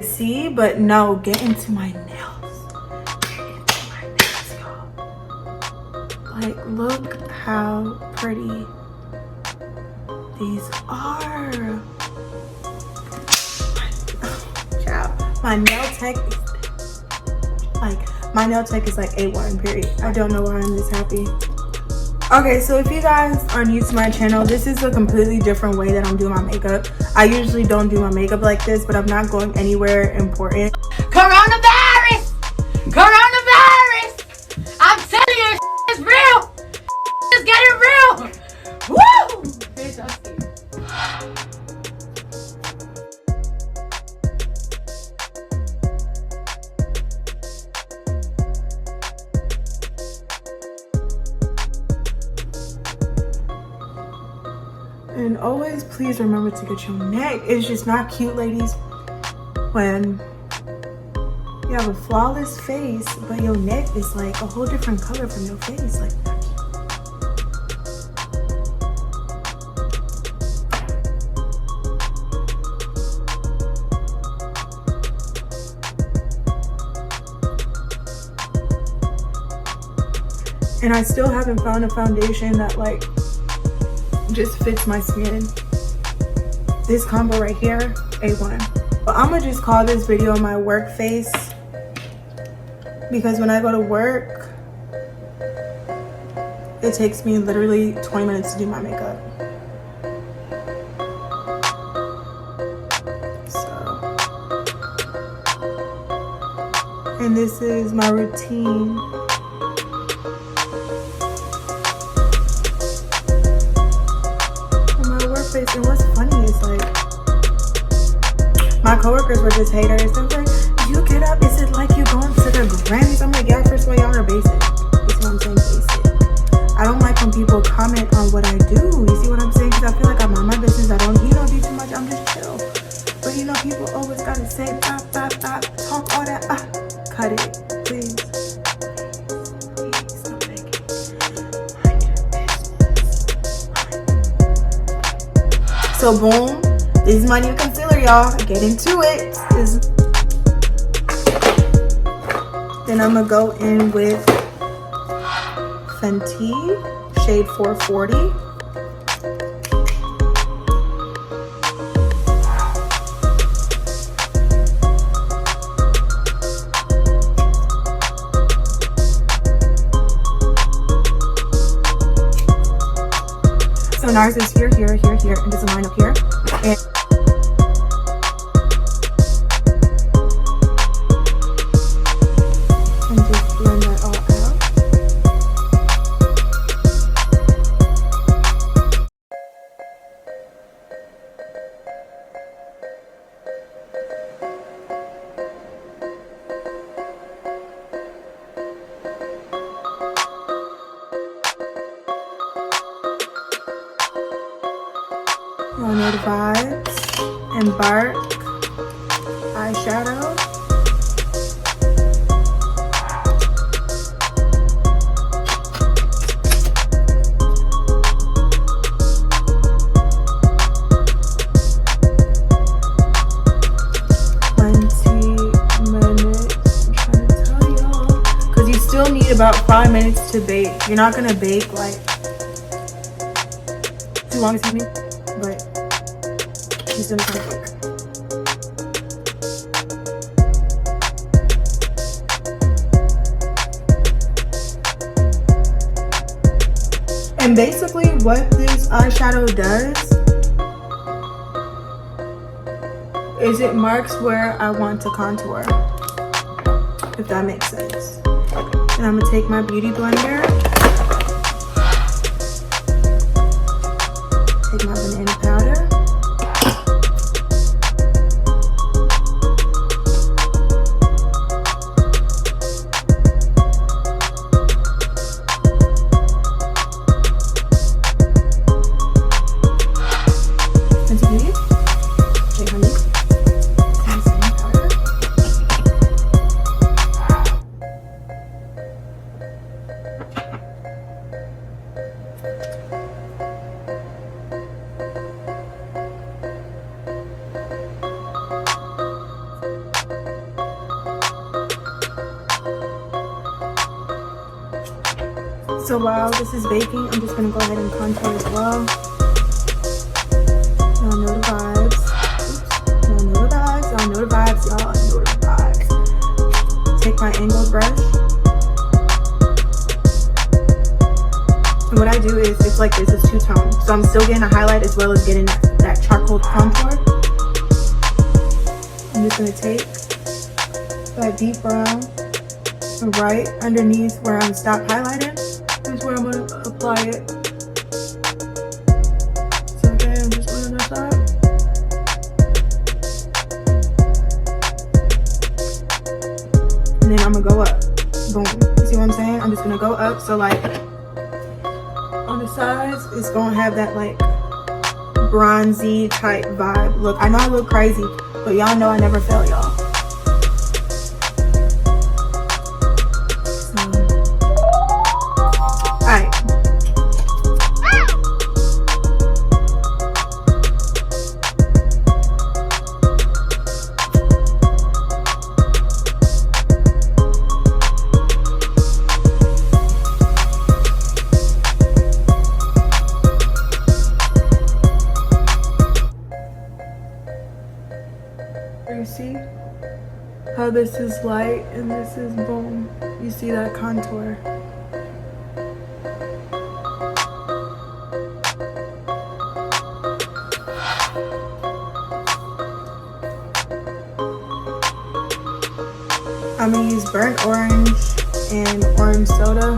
See, but no, get into my nails. Get into my nails, y'all. Like, look how pretty these are. Child, my nail tech is like, my nail tech is like A1, period. I don't know why I'm this happy. Okay, so if you guys are new to my channel, this is a completely different way that I'm doing my makeup. I usually don't do my makeup like this, but I'm not going anywhere important. Coronavirus! Coronavirus! I'm telling you, it's real! It's getting real! Woo! Bitch, I'm scared. And always please remember to get your neck. It's just not cute, ladies, when you have a flawless face, but your neck is like a whole different color from your face. Like, and I still haven't found a foundation that like just fits my skin. This combo right here, A1. But I'm gonna just call this video my work face, because when I go to work, it takes me literally 20 minutes to do my makeup. So, and this is my routine. And what's funny is like, my coworkers were just haters. They're like, you get up, is it like you going to the Grammys? I'm like, yeah, first of all, y'all are basic. You see what I'm saying? Basic. I don't like when people comment on what I do. You see what I'm saying? Because I feel like I'm on my business. I don't, do too much. I'm just chill. But people always gotta say, talk all that. Cut it, please. So boom, this is my new concealer, y'all. Get into it. Then I'm gonna go in with Fenty, shade 440. So NARS is here, and there's a line up here. And just blend that all out. Y'all know the vibes. Embark eyeshadow. Still need about 5 minutes to bake. You're not gonna bake like too long, excuse me, but she's gonna come quick. And basically what this eyeshadow does is it marks where I want to contour, if that makes sense. And I'm gonna take my beauty blender, take my banana powder, Fenty Beauty, take honey, take some powder. So while this is baking, I'm just gonna go ahead and contour as well. Y'all know the vibes. Oops. Y'all know the vibes. Y'all know the vibes. Y'all know the vibes. Take my angled brush. And what I do is, it's like this, it's two-tone. So I'm still getting a highlight as well as getting that charcoal contour. I'm just gonna take that deep brown and right underneath where I'm stopped highlighting is where I'm gonna apply it. So okay, I'm just letting that out. And then I'm gonna go up. Boom. You see what I'm saying? I'm just gonna go up. So like on the sides, it's gonna have that like bronzy type vibe. Look, I know I look crazy, but y'all know I never fail y'all. See how this is light and this is boom. You see that contour. I'm gonna use burnt orange and orange soda.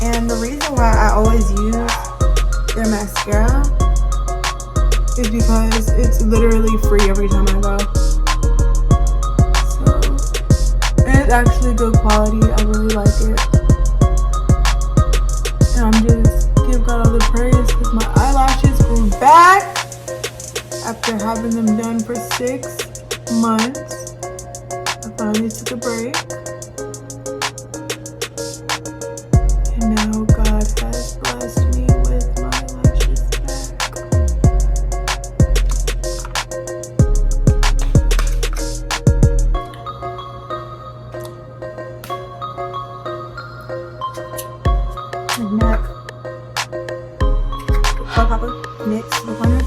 And the reason why I always use their mascara is because it's literally free every time I go. So, and it's actually good quality. I really like it. And I'm just give God all the praise because my eyelashes grew back after having them done for 6 months. I finally took a break. And now God has blessed me with my lashes back. And neck. Papa, mix the corner.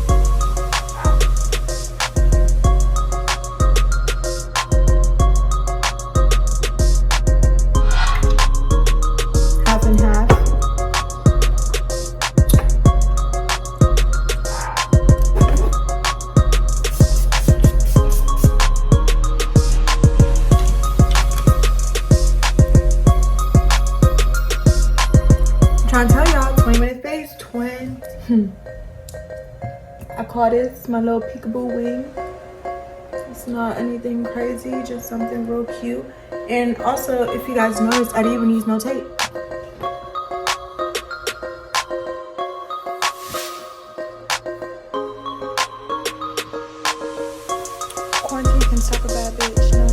Half and half. I'm trying to tell y'all, 20-minute face, twin. I call this my little peekaboo wing. It's not anything crazy, just something real cute. And also, if you guys noticed, I didn't even use no tape. Quarantine can type of bad bitch, you know.